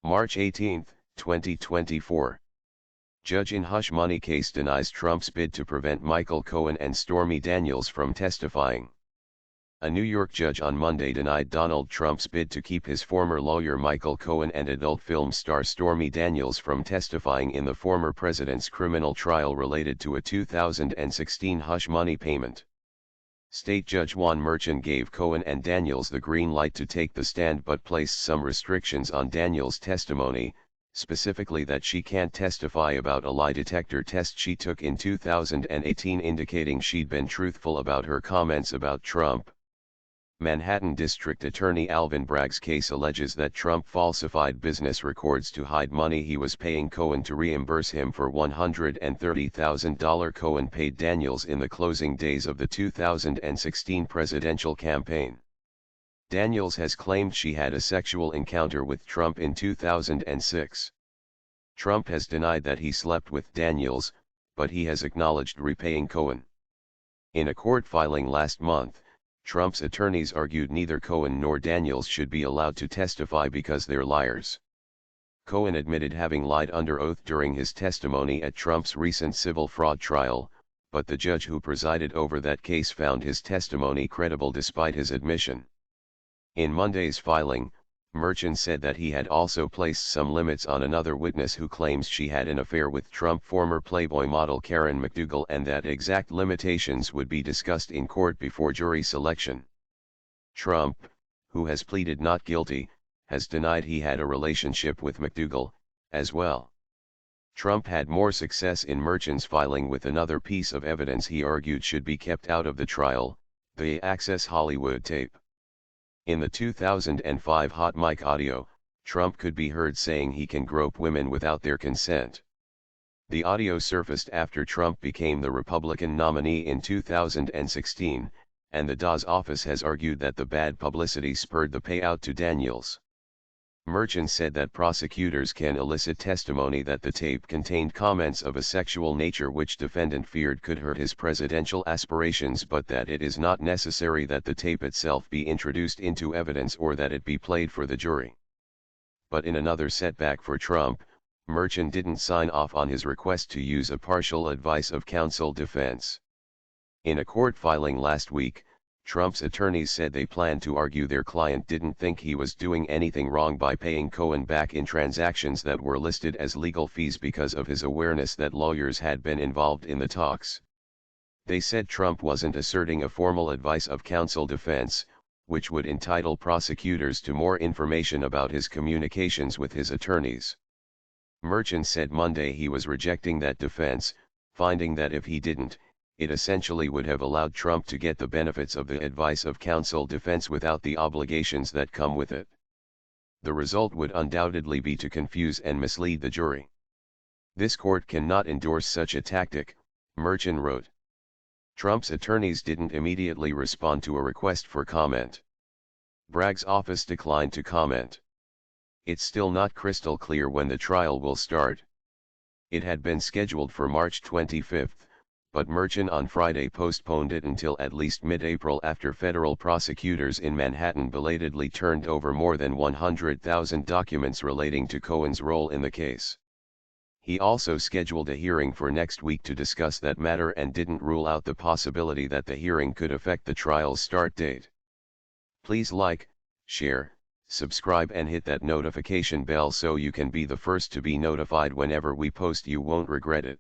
March 18, 2024. Judge in hush money case denies Trump's bid to prevent Michael Cohen and Stormy Daniels from testifying. A New York judge on Monday denied Donald Trump's bid to keep his former lawyer Michael Cohen and adult film star Stormy Daniels from testifying in the former president's criminal trial related to a 2016 hush money payment. State Judge Juan Merchan gave Cohen and Daniels the green light to take the stand but placed some restrictions on Daniels' testimony, specifically that she can't testify about a lie detector test she took in 2018 indicating she'd been truthful about her comments about Trump. Manhattan District Attorney Alvin Bragg's case alleges that Trump falsified business records to hide money he was paying Cohen to reimburse him for $130,000 Cohen paid Daniels in the closing days of the 2016 presidential campaign. Daniels has claimed she had a sexual encounter with Trump in 2006. Trump has denied that he slept with Daniels, but he has acknowledged repaying Cohen. In a court filing last month, Trump's attorneys argued neither Cohen nor Daniels should be allowed to testify because they're liars. Cohen admitted having lied under oath during his testimony at Trump's recent civil fraud trial, but the judge who presided over that case found his testimony credible despite his admission. In Monday's filing, Merchan said that he had also placed some limits on another witness who claims she had an affair with Trump former Playboy model Karen McDougal and that exact limitations would be discussed in court before jury selection. Trump, who has pleaded not guilty, has denied he had a relationship with McDougal, as well. Trump had more success in Merchan's filing with another piece of evidence he argued should be kept out of the trial, the Access Hollywood tape. In the 2005 hot mic audio, Trump could be heard saying he can grope women without their consent. The audio surfaced after Trump became the Republican nominee in 2016, and the DA's office has argued that the bad publicity spurred the payout to Daniels. Merchan said that prosecutors can elicit testimony that the tape contained comments of a sexual nature which defendant feared could hurt his presidential aspirations but that it is not necessary that the tape itself be introduced into evidence or that it be played for the jury. But in another setback for Trump, Merchan didn't sign off on his request to use a partial advice of counsel defense. In a court filing last week, Trump's attorneys said they planned to argue their client didn't think he was doing anything wrong by paying Cohen back in transactions that were listed as legal fees because of his awareness that lawyers had been involved in the talks. They said Trump wasn't asserting a formal advice of counsel defense, which would entitle prosecutors to more information about his communications with his attorneys. Merchan said Monday he was rejecting that defense, finding that if he didn't, it essentially would have allowed Trump to get the benefits of the advice of counsel defense without the obligations that come with it. The result would undoubtedly be to confuse and mislead the jury. This court cannot endorse such a tactic, Merchan wrote. Trump's attorneys didn't immediately respond to a request for comment. Bragg's office declined to comment. It's still not crystal clear when the trial will start. It had been scheduled for March 25. But Merchan on Friday postponed it until at least mid-April after federal prosecutors in Manhattan belatedly turned over more than 100,000 documents relating to Cohen's role in the case. He also scheduled a hearing for next week to discuss that matter and didn't rule out the possibility that the hearing could affect the trial's start date. Please like, share, subscribe and hit that notification bell so you can be the first to be notified whenever we post. You won't regret it.